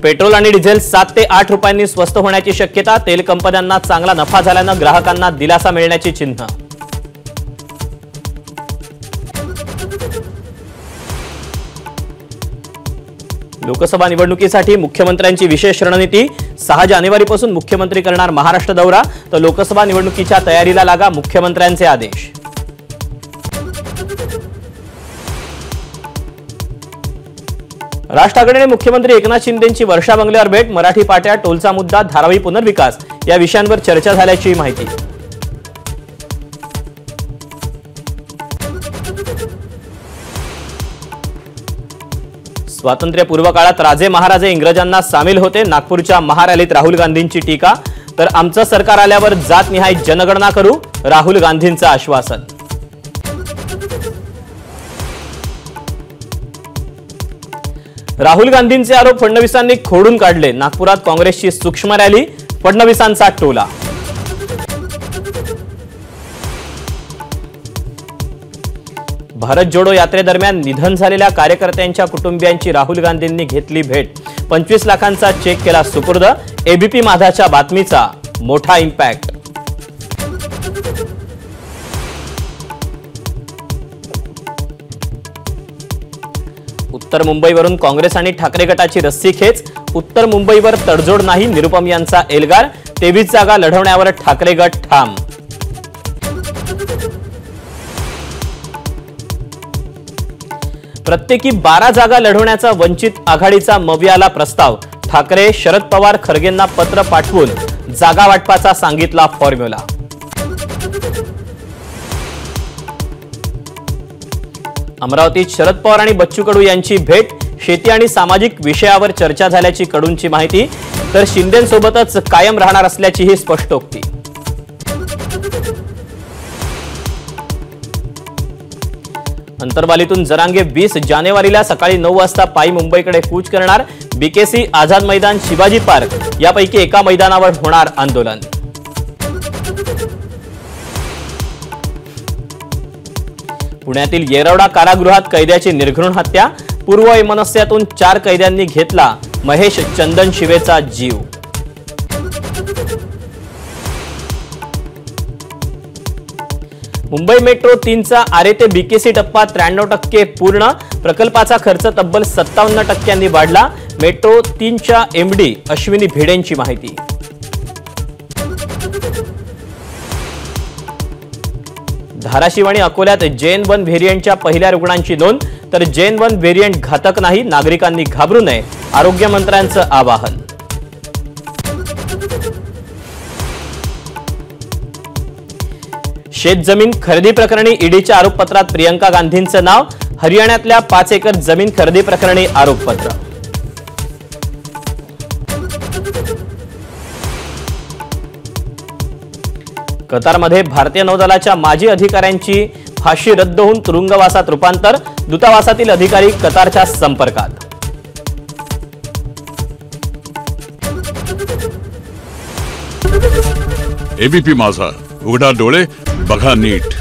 Petrol आणि diesel 7 ते 8 रुपयांनी स्वस्त होण्याची शक्यता। तेल कंपन्यांना चांगला नफा झाल्याने ग्राहकांना दिलासा मिळण्याची चिन्ह। लोकसभा निवडणुकीसाठी मुख्यमंत्र्यांची विशेष रणनीती। 6 जानेवारीपासून मुख्यमंत्री करणार महाराष्ट्र दौरा, तर लोकसभा निवडणुकीच्या तयारीला लागा मुख्यमंत्र्यांचे आदेश। राज ठाकरेंनी मुख्यमंत्री एकनाथ शिंदेंची वर्षा बंगल्यावर भेट। मराठी पाट्या, टोलचा मुद्दा, धारावी पुनर्विकास या विषयांवर चर्चा झाल्याची माहिती। स्वातंत्र्यपूर्व काळात राजे महाराजे इंग्रजांना सामील होते। नागपूरच्या महारॅलीत राहुल गांधींची टीका। तर आमचं सरकार आल्यावर जातनिहाय जनगणना करू, राहुल गांधींचं आश्वासन। राहुल गांधींचे आरोप फडणवीसांनी खोडून काढले। नागपुरात काँग्रेसची सूक्ष्म रॅली, फडणवीसांचा टोला। भारत जोडो यात्रेदरम्यान निधन झालेल्या कार्यकर्त्यांच्या कुटुंबियांची राहुल गांधींनी घेतली भेट। 25 लाखांचा चेक केला सुपूर्द। एबीपी माझाच्या बातमीचा मोठा इम्पॅक्ट। उत्तर मुंबईवरून काँग्रेस आणि ठाकरे गटाची रस्सीखेच। उत्तर मुंबईवर तडजोड नाही, निरुपम यांचा एल्गार। 23 जागा लढवण्यावर ठाकरे गट ठाम। प्रत्येकी 12 जागा लढवण्याचा वंचित आघाडीचा मवियाला प्रस्ताव। ठाकरे, शरद पवार, खरगेंना पत्र पाठवून जागा वाटपाचा सांगितला फॉर्म्युला। अमरावतीत शरद पवार आणि बच्चू कडू यांची भेट। शेती आणि सामाजिक विषयावर चर्चा झाल्याची कडूंची माहिती। तर शिंदेंसोबतच कायम राहणार असल्याचीही स्पष्टोक्ती। अंतरवालीतून जरांगे 20 जानेवारीला सकाळी 9 वाजता पायी मुंबईकडे कूच करणार। बीकेसी, आझाद मैदान, शिवाजी पार्क यापैकी एका मैदानावर होणार आंदोलन। पुण्यातील येरवडा कारागृहात कैद्याची निर्घृण हत्या। पूर्ववैमनस्यातून 4 कैद्यांनी घेतला महेश चंदन शिवेचा जीव। मुंबई मेट्रो 3चा आरे ते बीकेसी टप्पा 93% पूर्ण। प्रकल्पाचा खर्च तब्बल 57% वाढला। मेट्रो 3च्या एमडी अश्विनी भिडेंची माहिती। धाराशिव आणि अकोल्यात JN1 व्हेरियंटच्या पहिल्या रुग्णांची नोंद। तर JN1 व्हेरियंट घातक नाही, नागरिकांनी घाबरू नये, आरोग्य मंत्र्यांचं आवाहन। शेतजमीन खरेदी प्रकरणी ईडीच्या आरोपपत्रात प्रियंका गांधींचं नाव। हरियाणातल्या 5 एकर जमीन खरेदी प्रकरणी आरोपपत्र। कतारमध्ये भारतीय नौदलाच्या माजी अधिकाऱ्यांची फाशी रद्द होऊन तुरुंगवासात रूपांतर। दूतावासातील अधिकारी कतारच्या संपर्कात। एबीपी माझा, उघडा डोळे बघा नीट।